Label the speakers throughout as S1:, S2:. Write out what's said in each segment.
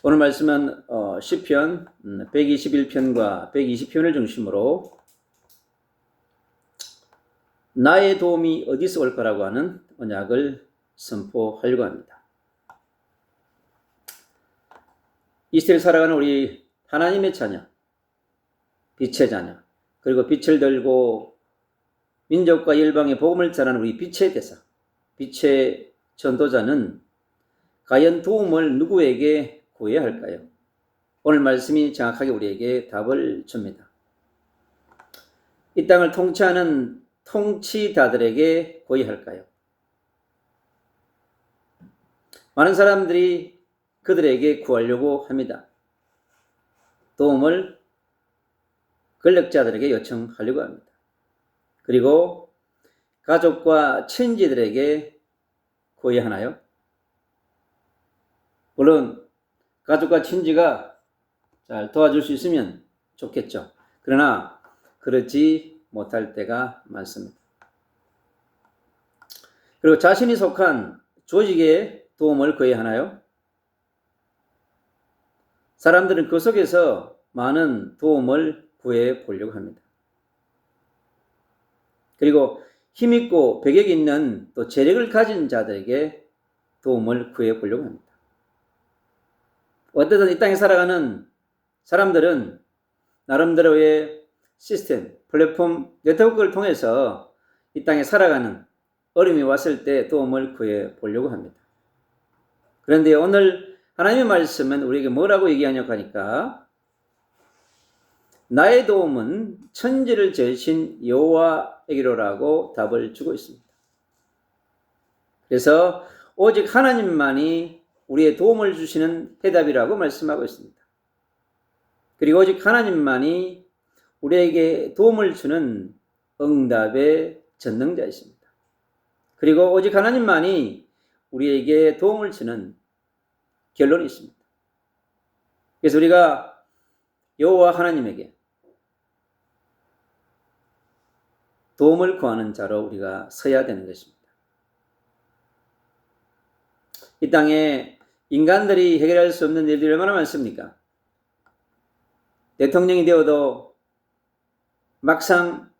S1: 오늘 말씀은 시편 121편과 120편을 중심으로 나의 도움이 어디서 올 거라고 하는 언약을 선포하려고 합니다. 이 시대를 살아가는 우리 하나님의 자녀, 빛의 자녀, 그리고 빛을 들고 민족과 일방의 복음을 전하는 우리 빛의 대사, 빛의 전도자는 과연 도움을 누구에게 구해야 할까요? 오늘 말씀이 정확하게 우리에게 답을 줍니다. 이 땅을 통치하는 통치자들에게 구해야 할까요? 많은 사람들이 그들에게 구하려고 합니다. 도움을 권력자들에게 요청하려고 합니다. 그리고 가족과 친지들에게 구해야 하나요? 물론 가족과 친지가 잘 도와줄 수 있으면 좋겠죠. 그러나 그렇지 못할 때가 많습니다. 그리고 자신이 속한 조직에 도움을 구해야 하나요? 사람들은 그 속에서 많은 도움을 구해 보려고 합니다. 그리고 힘있고 배격이 있는 또 재력을 가진 자들에게 도움을 구해 보려고 합니다. 어쨌든 이 땅에 살아가는 사람들은 나름대로의 시스템, 플랫폼, 네트워크를 통해서 이 땅에 살아가는 어려움이 왔을 때 도움을 구해 보려고 합니다. 그런데 오늘 하나님의 말씀은 우리에게 뭐라고 얘기하냐고 하니까 나의 도움은 천지를 지으신 여호와에게로라고 답을 주고 있습니다. 그래서 오직 하나님만이 우리의 도움을 주시는 해답이라고 말씀하고 있습니다. 그리고 오직 하나님만이 우리에게 도움을 주는 응답의 전능자이십니다. 그리고 오직 하나님만이 우리에게 도움을 주는 결론이 있습니다. 그래서 우리가 여호와 하나님에게 도움을 구하는 자로 우리가 서야 되는 것입니다. 이 땅에 인간들이 해결할 수 없는 일들이 얼마나 많습니까? 대통령이 되어도 막상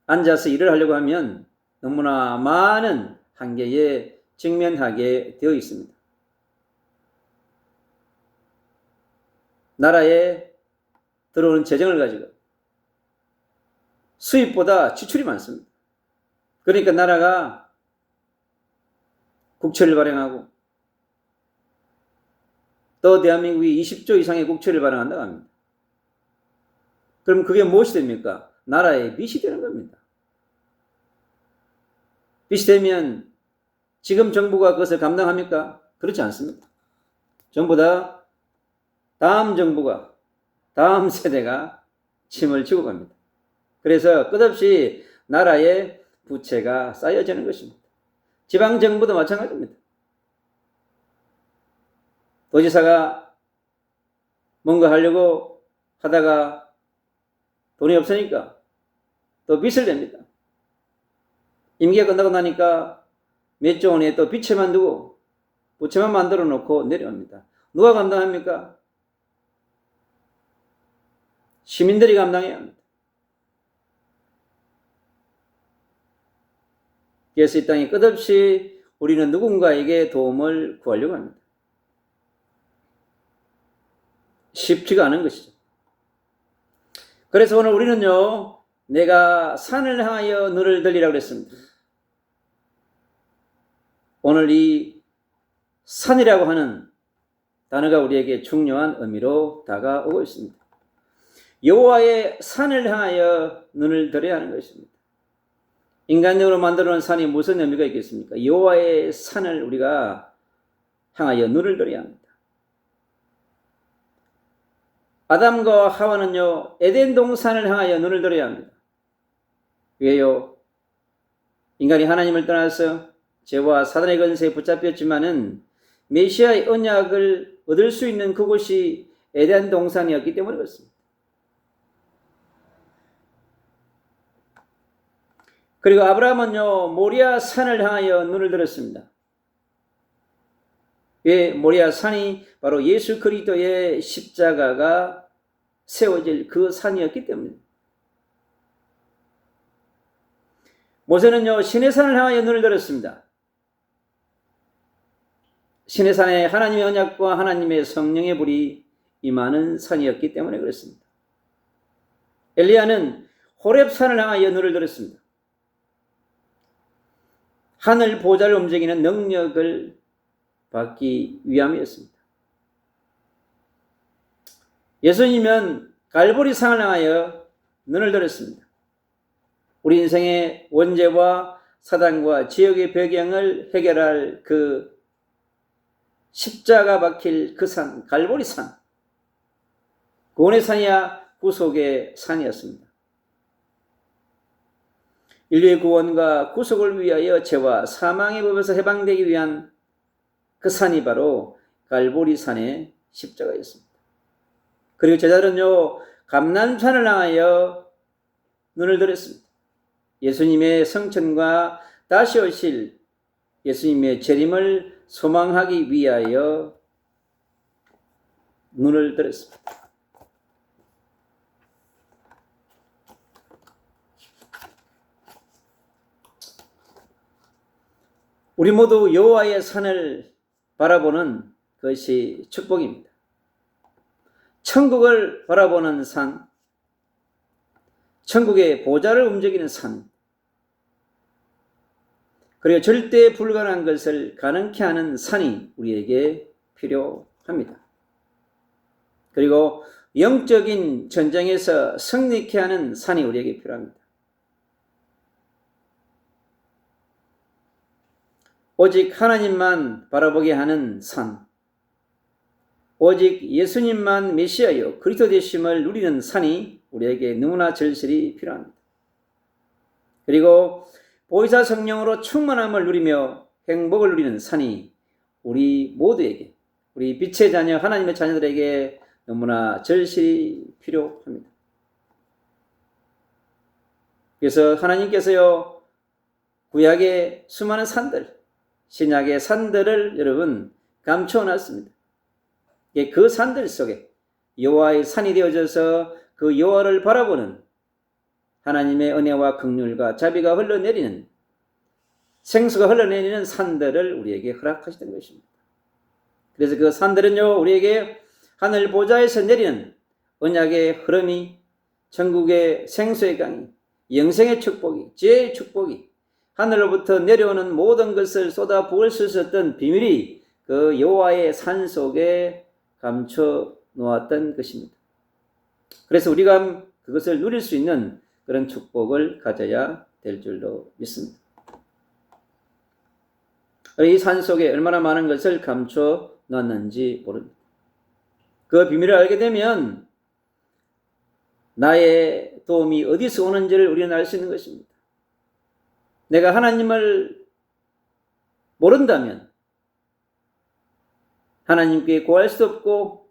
S1: 앉아서 일을 하려고 하면 너무나 많은 한계에 직면하게 되어 있습니다. 나라에 들어오는 재정을 가지고 수입보다 지출이 많습니다. 그러니까 나라가 국채를 발행하고 또 대한민국이 20조 이상의 국채를 발행한다고 합니다. 그럼 그게 무엇이 됩니까? 나라의 빚이 되는 겁니다. 빚이 되면 지금 정부가 그것을 감당합니까? 그렇지 않습니다. 전부 다 다음 정부가, 다음 세대가 짐을 지고 갑니다. 그래서 끝없이 나라의 부채가 쌓여지는 것입니다. 지방정부도 마찬가지입니다. 도지사가 뭔가 하려고 하다가 돈이 없으니까 또 빚을 냅니다. 임기가 끝나고 나니까 몇 조 원에 또 빚채만 두고 부채만 만들어 놓고 내려옵니다. 누가 감당합니까? 시민들이 감당해야 합니다. 그래서 이 땅에 끝없이 우리는 누군가에게 도움을 구하려고 합니다. 쉽지가 않은 것이죠. 그래서 오늘 우리는요, 내가 산을 향하여 눈을 들리라고 그랬습니다. 오늘 이 산이라고 하는 단어가 우리에게 중요한 의미로 다가오고 있습니다. 여호와의 산을 향하여 눈을 들어야 하는 것입니다. 인간적으로 만들어 놓은 산이 무슨 의미가 있겠습니까? 여호와의 산을 우리가 향하여 눈을 들어야 합니다. 아담과 하와는요, 에덴 동산을 향하여 눈을 들어야 합니다. 왜요? 인간이 하나님을 떠나서 죄와 사단의 권세에 붙잡혔지만은 메시아의 언약을 얻을 수 있는 그곳이 에덴 동산이었기 때문에 그렇습니다. 그리고 아브라함은요, 모리아 산을 향하여 눈을 들었습니다. 왜 모리아 산이 바로 예수 그리스도의 십자가가 세워질 그 산이었기 때문입니다. 모세는요, 시내산을 향하여 눈을 들었습니다. 시내산에 하나님의 언약과 하나님의 성령의 불이 임하는 산이었기 때문에 그렇습니다. 엘리야는 호렙산을 향하여 눈을 들었습니다. 하늘 보좌를 움직이는 능력을 받기 위함이었습니다. 예수님은 갈보리산을 향하여 눈을 들었습니다. 우리 인생의 원죄와 사단과 지옥의 배경을 해결할 그 십자가 박힐 그 산, 갈보리산. 구원의 산이야 구속의 산이었습니다. 인류의 구원과 구속을 위하여 죄와 사망의 법에서 해방되기 위한 그 산이 바로 갈보리산의 십자가였습니다. 그리고 제자들은요, 감람산을 향하여 눈을 들었습니다. 예수님의 성천과 다시 오실 예수님의 재림을 소망하기 위하여 눈을 들었습니다. 우리 모두 여호와의 산을 바라보는 것이 축복입니다. 천국을 바라보는 산, 천국의 보좌를 움직이는 산, 그리고 절대 불가능한 것을 가능케 하는 산이 우리에게 필요합니다. 그리고 영적인 전쟁에서 승리케 하는 산이 우리에게 필요합니다. 오직 하나님만 바라보게 하는 산, 오직 예수님만 메시아요 그리스도 되심을 누리는 산이 우리에게 너무나 절실히 필요합니다. 그리고 보혜사 성령으로 충만함을 누리며 행복을 누리는 산이 우리 모두에게, 우리 빛의 자녀 하나님의 자녀들에게 너무나 절실히 필요합니다. 그래서 하나님께서요, 구약의 수많은 산들, 신약의 산들을 여러분 감춰놨습니다. 그 산들 속에 여호와의 산이 되어져서 그 여호와를 바라보는 하나님의 은혜와 긍휼과 자비가 흘러내리는, 생수가 흘러내리는 산들을 우리에게 허락하시는 것입니다. 그래서 그 산들은요, 우리에게 하늘 보좌에서 내리는 언약의 흐름이, 천국의 생수의 강이, 영생의 축복이, 지혜의 축복이, 하늘로부터 내려오는 모든 것을 쏟아 부을 수 있었던 비밀이 그 여호와의 산 속에 감춰 놓았던 것입니다. 그래서 우리가 그것을 누릴 수 있는 그런 축복을 가져야 될 줄로 믿습니다. 이 산 속에 얼마나 많은 것을 감춰 놨는지 모릅니다. 그 비밀을 알게 되면 나의 도움이 어디서 오는지를 우리는 알 수 있는 것입니다. 내가 하나님을 모른다면 하나님께 구할 수 없고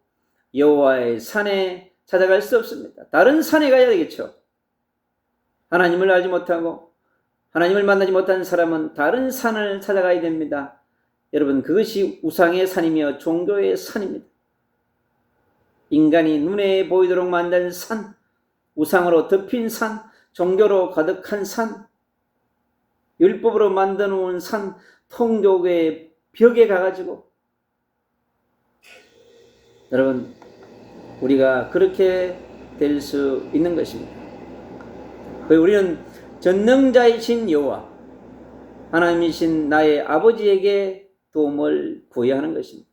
S1: 여호와의 산에 찾아갈 수 없습니다. 다른 산에 가야 되겠죠. 하나님을 알지 못하고 하나님을 만나지 못한 사람은 다른 산을 찾아가야 됩니다. 여러분, 그것이 우상의 산이며 종교의 산입니다. 인간이 눈에 보이도록 만든 산, 우상으로 덮인 산, 종교로 가득한 산, 율법으로 만들어 놓은 산, 통교의 벽에 가가지고, 여러분, 우리가 그렇게 될 수 있는 것입니다. 우리는 전능자이신 여호와, 하나님이신 나의 아버지에게 도움을 구해야 하는 것입니다.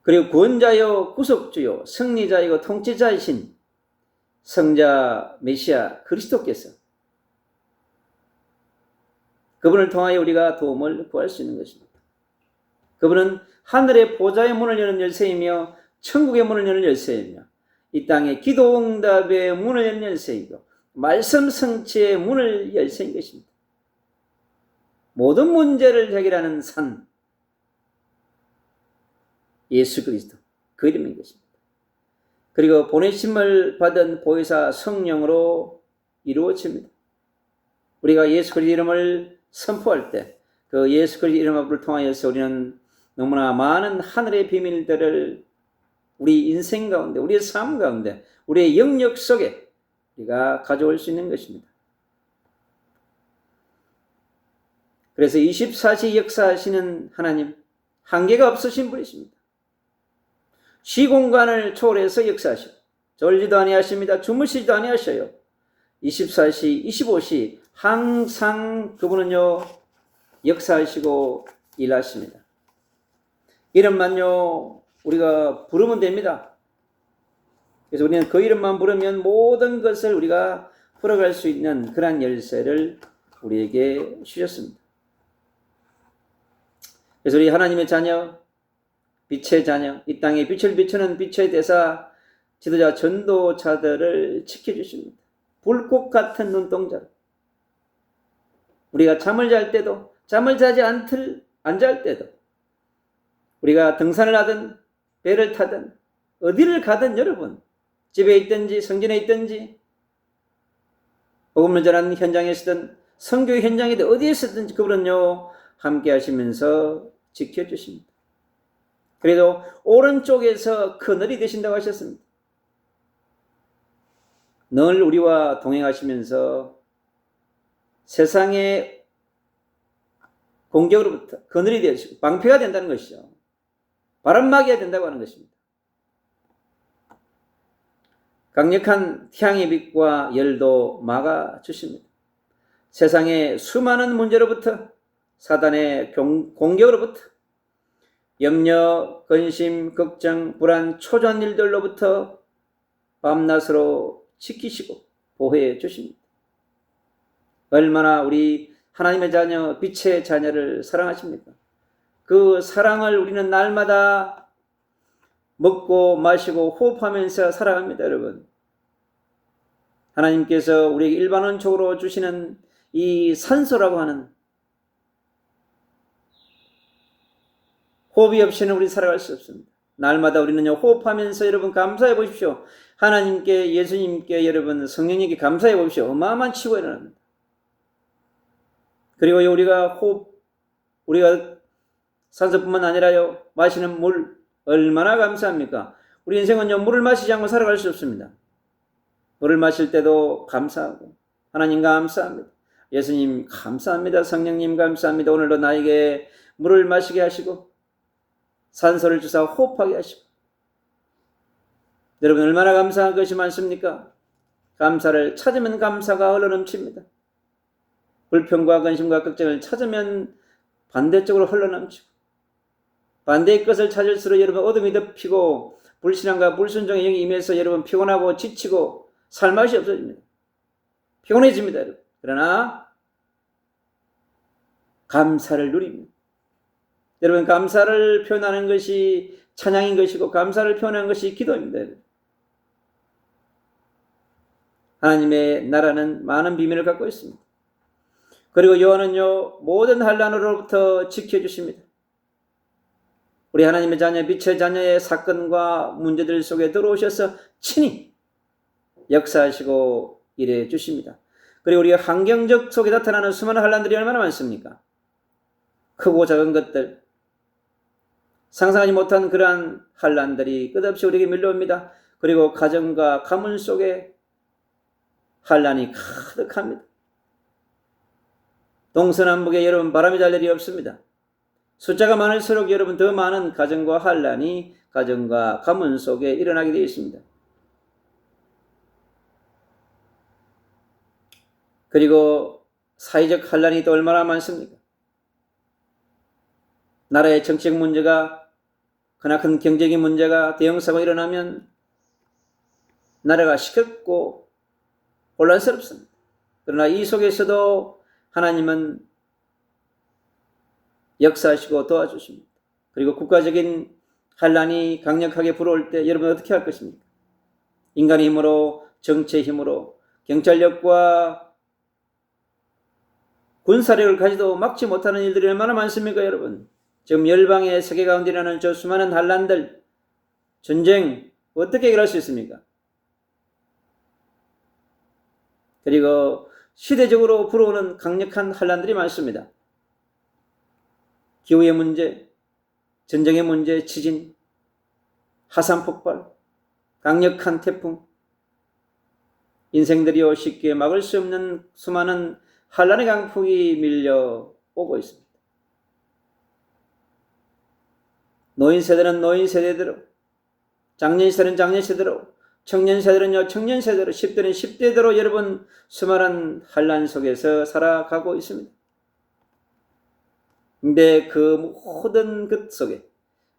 S1: 그리고 구원자요 구속주요 승리자이고 통치자이신 성자 메시아 그리스도께서, 그분을 통하여 우리가 도움을 구할 수 있는 것입니다. 그분은 하늘의 보좌의 문을 여는 열쇠이며 천국의 문을 여는 열쇠이며 이 땅의 기도 응답의 문을 여는 열쇠이고 말씀 성취의 문을 열쇠인 것입니다. 모든 문제를 해결하는 산, 예수 그리스도, 그 이름인 것입니다. 그리고 보내심을 받은 보혜사 성령으로 이루어집니다. 우리가 예수 그리스도 이름을 선포할 때 그 예수 그리스도 이름 앞을 통하여서 우리는 너무나 많은 하늘의 비밀들을 우리 인생 가운데, 우리의 삶 가운데, 우리의 영역 속에 우리가 가져올 수 있는 것입니다. 그래서 24시 역사하시는 하나님, 한계가 없으신 분이십니다. 시공간을 초월해서 역사하시고 졸지도 아니하십니다. 주무시지도 아니하셔요. 24시, 25시 항상 그분은요 역사하시고 일하십니다. 이름만요 우리가 부르면 됩니다. 그래서 우리는 그 이름만 부르면 모든 것을 우리가 풀어갈 수 있는 그러한 열쇠를 우리에게 주셨습니다. 그래서 우리 하나님의 자녀, 빛의 자녀, 이 땅에 빛을 비추는 빛의 대사, 지도자, 전도자들을 지켜주십니다. 불꽃 같은 눈동자. 우리가 잠을 잘 때도, 잠을 자지 안 잘 때도, 우리가 등산을 하든 배를 타든 어디를 가든 여러분, 집에 있든지 성전에 있든지 복음을 전하는 현장에서든 선교 현장이든 어디에서든지 그분은요 함께 하시면서 지켜주십니다. 그래도 오른쪽에서 그늘이 되신다고 하셨습니다. 늘 우리와 동행하시면서 세상의 공격으로부터 그늘이 되시고 방패가 된다는 것이죠. 바람막이가 된다고 하는 것입니다. 강력한 태양의 빛과 열도 막아주십니다. 세상의 수많은 문제로부터, 사단의 공격으로부터, 염려, 근심, 걱정, 불안, 초조한 일들로부터 밤낮으로 지키시고 보호해 주십니다. 얼마나 우리 하나님의 자녀, 빛의 자녀를 사랑하십니까? 그 사랑을 우리는 날마다 먹고 마시고 호흡하면서 살아갑니다, 여러분. 하나님께서 우리에게 일반원적으로 주시는 이 산소라고 하는 호흡이 없이는 우리 살아갈 수 없습니다. 날마다 우리는 호흡하면서 여러분 감사해 보십시오. 하나님께, 예수님께, 여러분 성령님께 감사해 보십시오. 어마어마한 치유가 일어납니다. 그리고 우리가 우리가 산소뿐만 아니라요 마시는 물 얼마나 감사합니까? 우리 인생은요 물을 마시지 않고 살아갈 수 없습니다. 물을 마실 때도 감사하고 하나님 감사합니다. 예수님 감사합니다. 성령님 감사합니다. 오늘도 나에게 물을 마시게 하시고 산소를 주사 호흡하게 하시고, 여러분 얼마나 감사한 것이 많습니까? 감사를 찾으면 감사가 흘러넘칩니다. 불평과 근심과 걱정을 찾으면 반대쪽으로 흘러넘치고, 반대의 것을 찾을수록 여러분 어둠이 덮이고 불신앙과 불순종의 영이 임해서 여러분 피곤하고 지치고 살맛이 없어집니다. 피곤해집니다, 여러분. 그러나 감사를 누립니다. 여러분 감사를 표현하는 것이 찬양인 것이고 감사를 표현하는 것이 기도입니다. 여러분. 하나님의 나라는 많은 비밀을 갖고 있습니다. 그리고 여호와는요 모든 환난으로부터 지켜주십니다. 우리 하나님의 자녀, 빛의 자녀의 사건과 문제들 속에 들어오셔서 친히 역사하시고 일해 주십니다. 그리고 우리 환경적 속에 나타나는 수많은 환난들이 얼마나 많습니까? 크고 작은 것들, 상상하지 못한 그러한 환난들이 끝없이 우리에게 밀려옵니다. 그리고 가정과 가문 속에 환난이 가득합니다. 동서남북에 여러분 바람이 잘 일이 없습니다. 숫자가 많을수록 여러분 더 많은 가정과 환난이 가정과 가문 속에 일어나게 되어 있습니다. 그리고 사회적 환난이 또 얼마나 많습니까? 나라의 정치적 문제가, 크나큰 경제적인 문제가, 대형사고가 일어나면 나라가 시끄럽고 혼란스럽습니다. 그러나 이 속에서도 하나님은 역사하시고 도와주십니다. 그리고 국가적인 환란이 강력하게 불어올 때 여러분 어떻게 할 것입니까? 인간의 힘으로, 정치의 힘으로, 경찰력과 군사력을 가지도 막지 못하는 일들이 얼마나 많습니까, 여러분? 지금 열방의 세계 가운데 일어나는 저 수많은 환란들, 전쟁 어떻게 해결할 수 있습니까? 그리고 시대적으로 불어오는 강력한 환란들이 많습니다. 기후의 문제, 전쟁의 문제, 지진, 화산 폭발, 강력한 태풍, 인생들이요 쉽게 막을 수 없는 수많은 환란의 강풍이 밀려오고 있습니다. 노인 세대는 노인 세대대로, 장년 세대는 장년 세대로, 청년 세대는요 청년 세대로, 10대는 10대대로 여러분 수많은 환란 속에서 살아가고 있습니다. 근데 그 모든 것 속에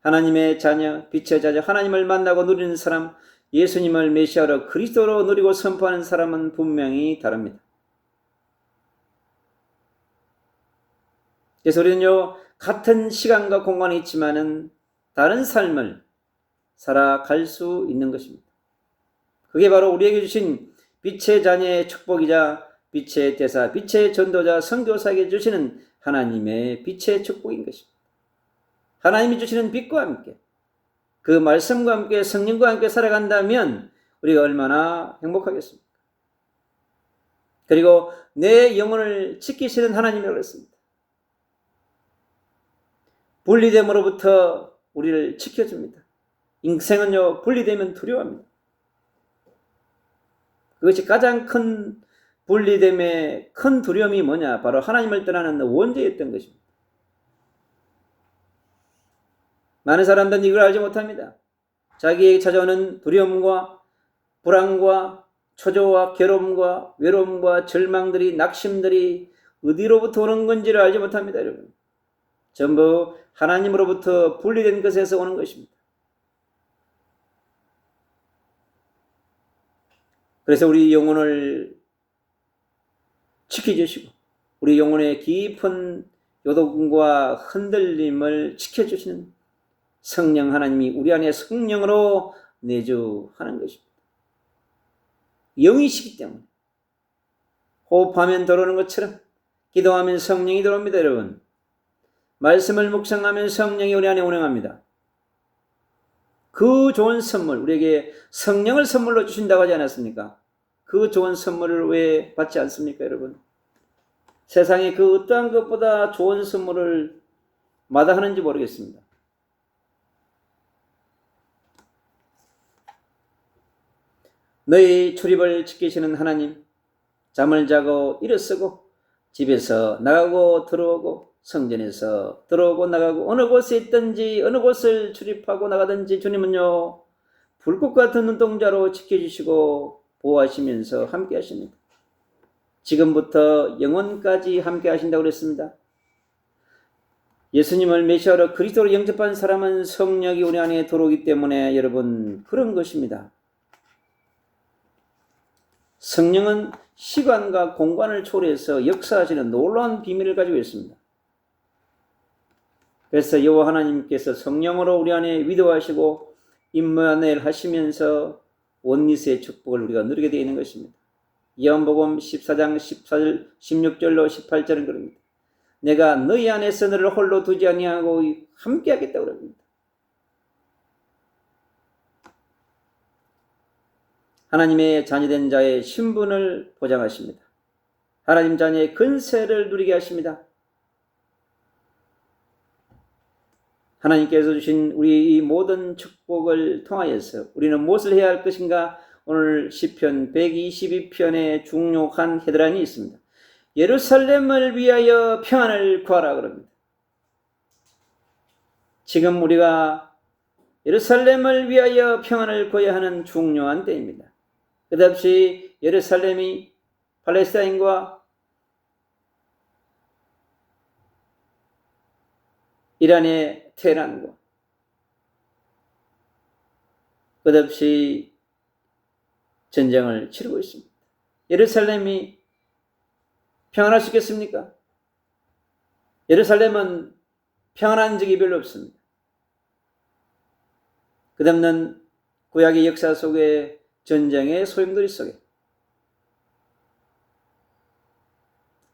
S1: 하나님의 자녀, 빛의 자녀, 하나님을 만나고 누리는 사람, 예수님을 메시아로 그리스도로 누리고 선포하는 사람은 분명히 다릅니다. 그래서 우리는요 같은 시간과 공간이 있지만은 다른 삶을 살아갈 수 있는 것입니다. 그게 바로 우리에게 주신 빛의 자녀의 축복이자 빛의 대사, 빛의 전도자, 선교사에게 주시는 하나님의 빛의 축복인 것입니다. 하나님이 주시는 빛과 함께 그 말씀과 함께 성령과 함께 살아간다면 우리가 얼마나 행복하겠습니까? 그리고 내 영혼을 지키시는 하나님이라고 했습니다. 분리됨으로부터 우리를 지켜줍니다. 인생은요 분리되면 두려워합니다. 그것이 가장 큰 분리됨의 큰 두려움이 뭐냐? 바로 하나님을 떠나는 원죄였던 것입니다. 많은 사람들은 이걸 알지 못합니다. 자기에게 찾아오는 두려움과 불안과 초조와 괴로움과 외로움과 절망들이, 낙심들이 어디로부터 오는 건지를 알지 못합니다, 여러분. 전부 하나님으로부터 분리된 것에서 오는 것입니다. 그래서 우리 영혼을 지켜주시고 우리 영혼의 깊은 요동과 흔들림을 지켜주시는 성령 하나님이 우리 안에 성령으로 내주하는 것입니다. 영이시기 때문에 호흡하면 들어오는 것처럼 기도하면 성령이 들어옵니다. 여러분, 말씀을 묵상하면 성령이 우리 안에 운행합니다. 그 좋은 선물, 우리에게 성령을 선물로 주신다고 하지 않았습니까? 그 좋은 선물을 왜 받지 않습니까, 여러분? 세상에 그 어떠한 것보다 좋은 선물을 마다하는지 모르겠습니다. 너희 출입을 지키시는 하나님, 잠을 자고 일어서고 집에서 나가고 들어오고 성전에서 들어오고 나가고 어느 곳에 있든지 어느 곳을 출입하고 나가든지 주님은요 불꽃 같은 눈동자로 지켜주시고 보호하시면서 함께 하십니다. 지금부터 영원까지 함께 하신다고 그랬습니다. 예수님을 메시아로 그리스도로 영접한 사람은 성령이 우리 안에 들어오기 때문에 여러분 그런 것입니다. 성령은 시간과 공간을 초월해서 역사하시는 놀라운 비밀을 가지고 있습니다. 그래서 여호와 하나님께서 성령으로 우리 안에 위도하시고 임마누엘 하시면서 원리스의 축복을 우리가 누리게 되어 있는 것입니다. 요한복음 14장 14절 16절로 18절은 그럽니다. 내가 너희 안에서 너를 홀로 두지 아니하고 함께 하겠다고 그럽니다. 하나님의 자녀된 자의 신분을 보장하십니다. 하나님 자녀의 근세를 누리게 하십니다. 하나님께서 주신 우리 이 모든 축복을 통하여서 우리는 무엇을 해야 할 것인가? 오늘 시편 122편의 중요한 헤드라인이 있습니다. 예루살렘을 위하여 평안을 구하라 그럽니다. 지금 우리가 예루살렘을 위하여 평안을 구해야 하는 중요한 때입니다. 끝없이 예루살렘이 팔레스타인과 이란의 테헤란과 끝없이 전쟁을 치르고 있습니다. 예루살렘이 평안할 수 있겠습니까? 예루살렘은 평안한 적이 별로 없습니다. 끝없는 구약의 역사 속에 전쟁의 소용돌이 속에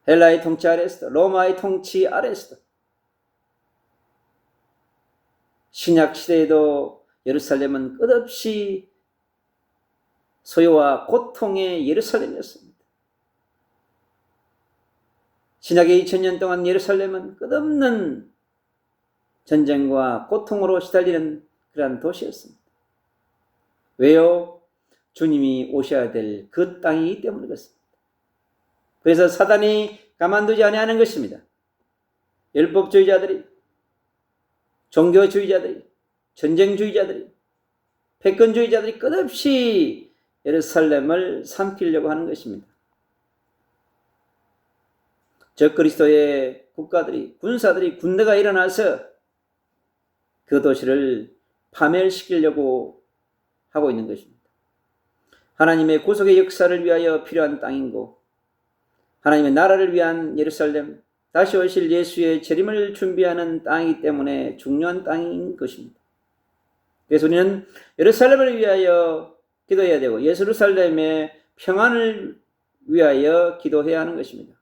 S1: 헬라의 통치 아래에서도 로마의 통치 아래에서도 신약 시대에도 예루살렘은 끝없이 소요와 고통의 예루살렘이었습니다. 신약의 2000년 동안 예루살렘은 끝없는 전쟁과 고통으로 시달리는 그러한 도시였습니다. 왜요? 주님이 오셔야 될 그 땅이기 때문에 그렇습니다. 그래서 사단이 가만두지 아니하는 것입니다. 율법주의자들이, 종교주의자들이, 전쟁주의자들이, 패권주의자들이 끝없이 예루살렘을 삼키려고 하는 것입니다. 적그리스도의 국가들이, 군사들이, 군대가 일어나서 그 도시를 파멸시키려고 하고 있는 것입니다. 하나님의 구속의 역사를 위하여 필요한 땅이고 하나님의 나라를 위한 예루살렘, 다시 오실 예수의 재림을 준비하는 땅이기 때문에 중요한 땅인 것입니다. 그래서 우리는 예루살렘을 위하여 기도해야 되고 예루살렘의 평안을 위하여 기도해야 하는 것입니다.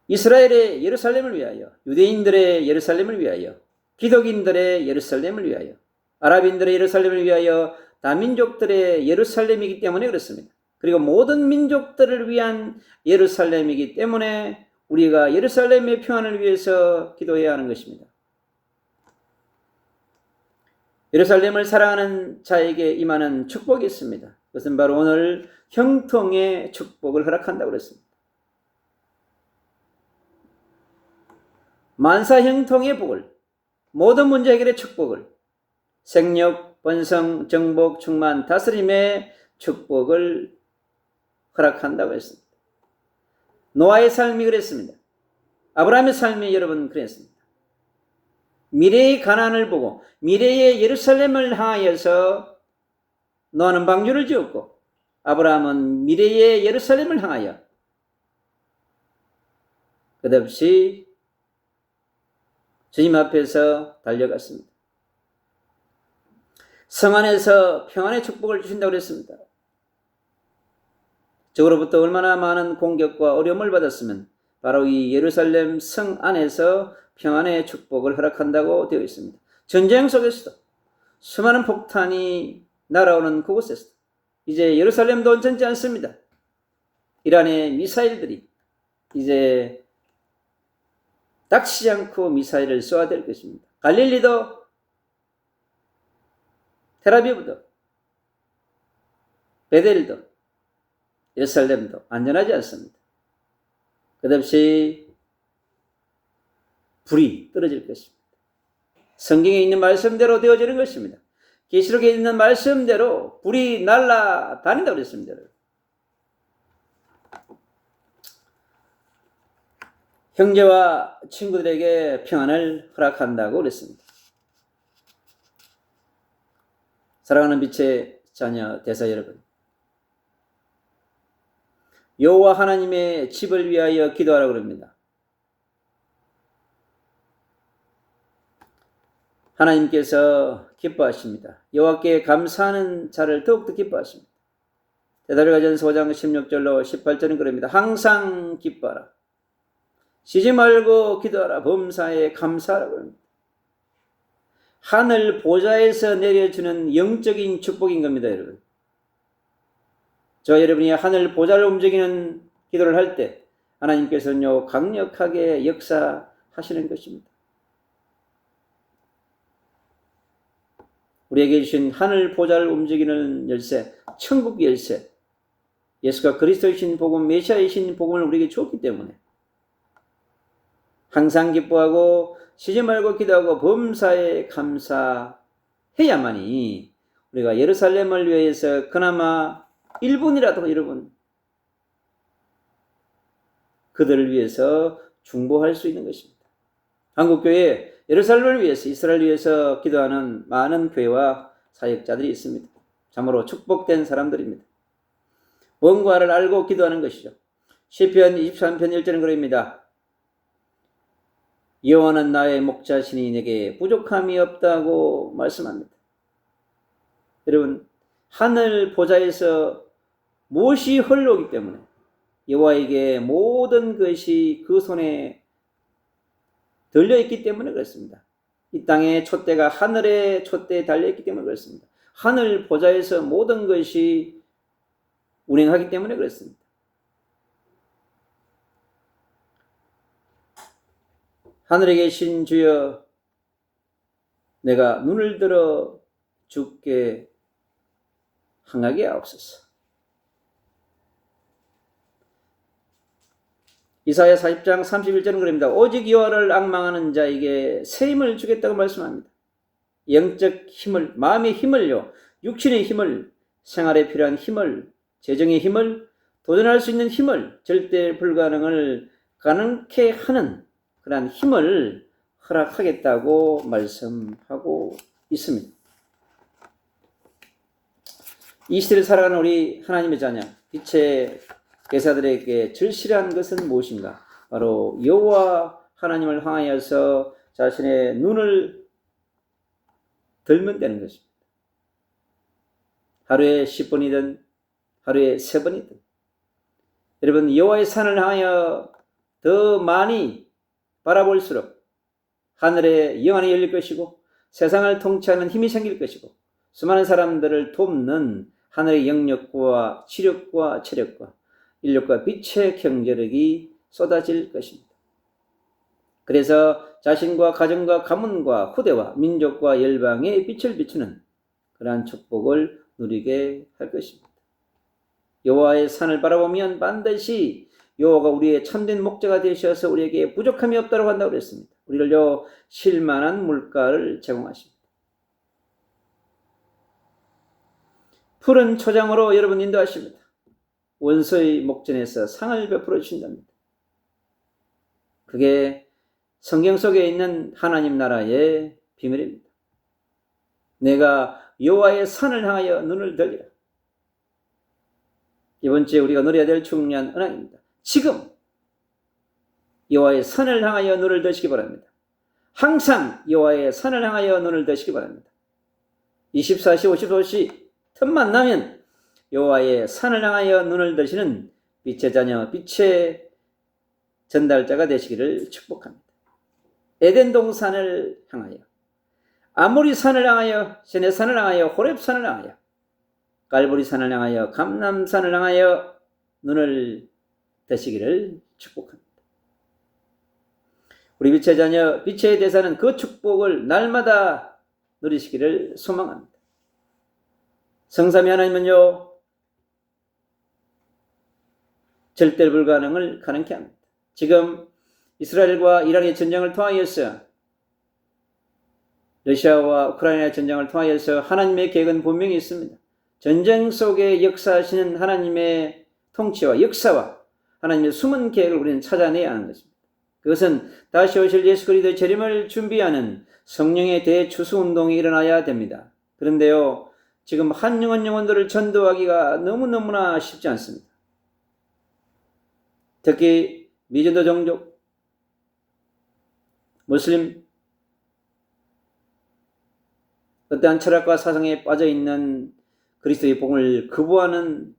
S1: 이스라엘의 예루살렘을 위하여, 유대인들의 예루살렘을 위하여, 기독인들의 예루살렘을 위하여, 아랍인들의 예루살렘을 위하여, 다민족들의 예루살렘이기 때문에 그렇습니다. 그리고 모든 민족들을 위한 예루살렘이기 때문에 우리가 예루살렘의 평안을 위해서 기도해야 하는 것입니다. 예루살렘을 사랑하는 자에게 임하는 축복이 있습니다. 그것은 바로 오늘 형통의 축복을 허락한다고 그랬습니다. 만사 형통의 복을, 모든 문제 해결의 축복을, 생력, 번성, 정복, 충만, 다스림의 축복을 허락한다고 했습니다. 노아의 삶이 그랬습니다. 아브라함의 삶이 여러분 그랬습니다. 미래의 가나안을 보고 미래의 예루살렘을 향하여서 노아는 방주를 지었고 아브라함은 미래의 예루살렘을 향하여 끝없이 주님 앞에서 달려갔습니다. 성 안에서 평안의 축복을 주신다고 그랬습니다. 적으로부터 얼마나 많은 공격과 어려움을 받았으면 바로 이 예루살렘 성 안에서 평안의 축복을 허락한다고 되어 있습니다. 전쟁 속에서도 수많은 폭탄이 날아오는 그곳에서도 이제 예루살렘도 온전치 않습니다. 이란의 미사일들이 이제 닥치지 않고 미사일을 쏘아야 될 것입니다. 갈릴리도 텔아비브도 베델도 예루살렘도 안전하지 않습니다. 끝없이 불이 떨어질 것입니다. 성경에 있는 말씀대로 되어지는 것입니다. 계시록에 있는 말씀대로 불이 날아다닌다고 그랬습니다. 형제와 친구들에게 평안을 허락한다고 그랬습니다. 사랑하는 빛의 자녀 대사 여러분, 여호와 하나님의 집을 위하여 기도하라고 합니다. 하나님께서 기뻐하십니다. 여호와께 감사하는 자를 더욱더 기뻐하십니다. 데살로니가전서 5장 16절로 18절은 그럽니다. 항상 기뻐하라. 쉬지 말고 기도하라. 범사에 감사하라고 합니다. 하늘 보좌에서 내려주는 영적인 축복인 겁니다, 여러분. 저 여러분이 하늘 보좌를 움직이는 기도를 할 때 하나님께서는요 강력하게 역사하시는 것입니다. 우리에게 주신 하늘 보좌를 움직이는 열쇠, 천국 열쇠, 예수가 그리스도이신 복음, 메시아이신 복음을 우리에게 주었기 때문에 항상 기뻐하고 쉬지 말고 기도하고 범사에 감사해야만이 우리가 예루살렘을 위해서 그나마 1분이라도 여러분 그들을 위해서 중보할 수 있는 것입니다. 한국교회 예루살렘을 위해서 이스라엘을 위해서 기도하는 많은 교회와 사역자들이 있습니다. 참으로 축복된 사람들입니다. 뭔가를 알고 기도하는 것이죠. 시편 23편 1절은 그럽니다. 여호와는 나의 목자시니 내게 부족함이 없다고 말씀합니다. 여러분 하늘 보좌에서 무엇이 흘러오기 때문에 여호와에게 모든 것이 그 손에 들려있기 때문에 그렇습니다. 이 땅의 촛대가 하늘의 촛대에 달려있기 때문에 그렇습니다. 하늘 보좌에서 모든 것이 운행하기 때문에 그렇습니다. 하늘에 계신 주여, 내가 눈을 들어 주께 향하게 하옵소서. 이사야 40장 31절은 그럽니다. 오직 여호와를 앙망하는 자에게 새 힘을 주겠다고 말씀합니다. 영적 힘을, 마음의 힘을요, 육신의 힘을, 생활에 필요한 힘을, 재정의 힘을, 도전할 수 있는 힘을, 절대 불가능을 가능케 하는 그러한 힘을 허락하겠다고 말씀하고 있습니다. 이 시대를 살아가는 우리 하나님의 자녀, 빛의 계사들에게 절실한 것은 무엇인가? 바로 여호와 하나님을 향하여서 자신의 눈을 들면 되는 것입니다. 하루에 10번이든 하루에 3번이든 여러분, 여호와의 산을 향하여 더 많이 바라볼수록 하늘의 영안이 열릴 것이고 세상을 통치하는 힘이 생길 것이고 수많은 사람들을 돕는 하늘의 영역과 지력과 체력과 인력과 빛의 경제력이 쏟아질 것입니다. 그래서 자신과 가정과 가문과 후대와 민족과 열방에 빛을 비추는 그러한 축복을 누리게 할 것입니다. 여호와의 산을 바라보면 반드시 여호와가 우리의 참된 목자가 되셔서 우리에게 부족함이 없다고 한다고 그랬습니다. 우리를요 쉴만한 물가를 제공하십니다. 푸른 초장으로 여러분 인도하십니다. 원소의 목전에서 상을 베풀어 주신답니다. 그게 성경 속에 있는 하나님 나라의 비밀입니다. 내가 여호와의 산을 향하여 눈을 들리라. 이번 주에 우리가 누려야 될 중요한 언약입니다. 지금 여호와의 산을 향하여 눈을 드시기 바랍니다. 항상 여호와의 산을 향하여 눈을 드시기 바랍니다. 24시 55시 틈만 나면 여호와의 산을 향하여 눈을 드시는 빛의 자녀, 빛의 전달자가 되시기를 축복합니다. 에덴 동산을 향하여, 아모리 산을 향하여, 시내 산을 향하여, 호렙 산을 향하여, 갈보리 산을 향하여, 감람산을 향하여 눈을 드시기를 축복합니다. 우리 빛의 자녀, 빛의 대사는 그 축복을 날마다 누리시기를 소망합니다. 성삼위 하나님은요, 절대 불가능을 가능케 합니다. 지금 이스라엘과 이란의 전쟁을 통하여서, 러시아와 우크라이나의 전쟁을 통하여서 하나님의 계획은 분명히 있습니다. 전쟁 속에 역사하시는 하나님의 통치와 역사와 하나님의 숨은 계획을 우리는 찾아내야 하는 것입니다. 그것은 다시 오실 예수 그리스도의 재림을 준비하는 성령의 대추수운동이 일어나야 됩니다. 그런데요, 지금 한 영혼들을 전도하기가 너무너무나 쉽지 않습니다. 특히 미전도 종족, 무슬림, 어떠한 철학과 사상에 빠져있는 그리스도의 복음을 거부하는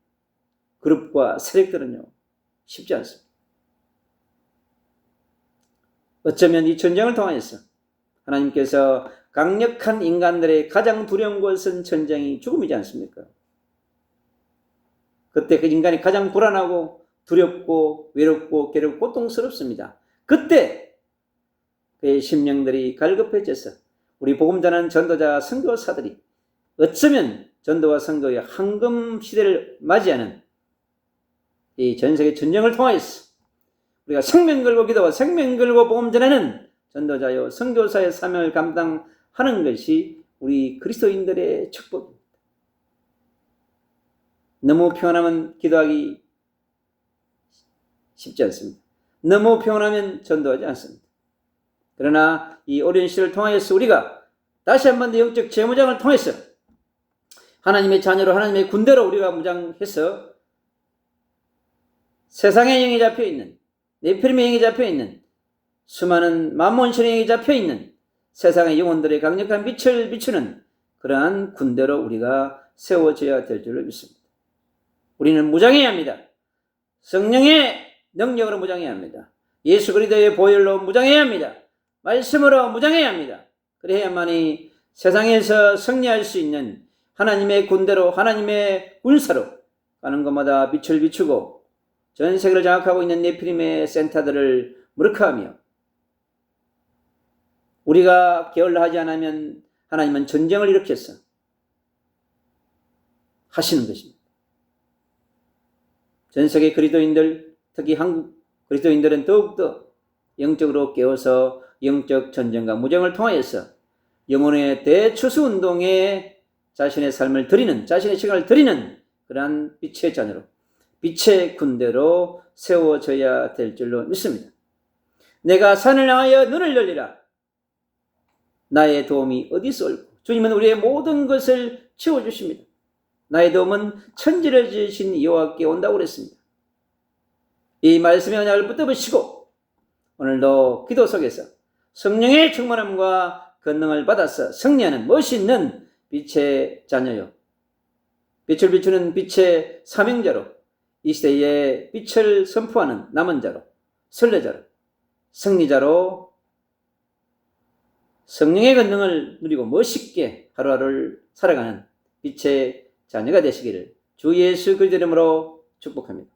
S1: 그룹과 세력들은요, 쉽지 않습니다. 어쩌면 이 전쟁을 통하여서 하나님께서 강력한 인간들의 가장 두려운 것은 전쟁이 죽음이지 않습니까? 그때 그 인간이 가장 불안하고 두렵고 외롭고 괴롭고 고통스럽습니다. 그때 그의 심령들이 갈급해져서 우리 복음 전하는 전도자 선교사들이 어쩌면 전도와 선교의 황금 시대를 맞이하는 이 전세계 전쟁을 통하여서 우리가 생명 걸고 기도와 생명 걸고 복음 전하는 전도자요 선교사의 사명을 감당하는 것이 우리 그리스도인들의 축복입니다. 너무 평안하면 기도하기 쉽지 않습니다. 너무 평안하면 전도하지 않습니다. 그러나 이 어려운 시대를 통하여서 우리가 다시 한번 더 영적 재무장을 통해서 하나님의 자녀로 하나님의 군대로 우리가 무장해서 세상의 영에 잡혀있는, 네피림의 영에 잡혀있는, 수많은 만몬신의 영에 잡혀있는 세상의 영혼들의 강력한 빛을 비추는 그러한 군대로 우리가 세워져야 될 줄을 믿습니다. 우리는 무장해야 합니다. 성령의 능력으로 무장해야 합니다. 예수 그리스도의 보혈로 무장해야 합니다. 말씀으로 무장해야 합니다. 그래야만이 세상에서 승리할 수 있는 하나님의 군대로, 하나님의 군사로 가는 것마다 빛을 비추고 전 세계를 장악하고 있는 네피림의 센터들을 무력화하며 우리가 게을러하지 않으면 하나님은 전쟁을 일으켜서 하시는 것입니다. 전 세계 그리스도인들, 특히 한국 그리스도인들은 더욱더 영적으로 깨어서 영적 전쟁과 무정을 통하여서 영혼의 대추수 운동에 자신의 삶을 드리는, 자신의 시간을 드리는 그러한 빛의 자녀로, 빛의 군대로 세워져야 될 줄로 믿습니다. 내가 산을 향하여 눈을 열리라. 나의 도움이 어디서 올고? 주님은 우리의 모든 것을 채워주십니다. 나의 도움은 천지를 지으신 여호와께 온다고 그랬습니다. 이 말씀의 언약을 붙들으시고 오늘도 기도 속에서 성령의 충만함과 권능을 받아서 승리하는 멋있는 빛의 자녀요, 빛을 비추는 빛의 사명자로, 이 시대에 빛을 선포하는 남은 자로, 선례자로, 승리자로 성령의 권능을 누리고 멋있게 하루하루를 살아가는 빛의 자녀가 되시기를 주 예수 그리스도 이름으로 축복합니다.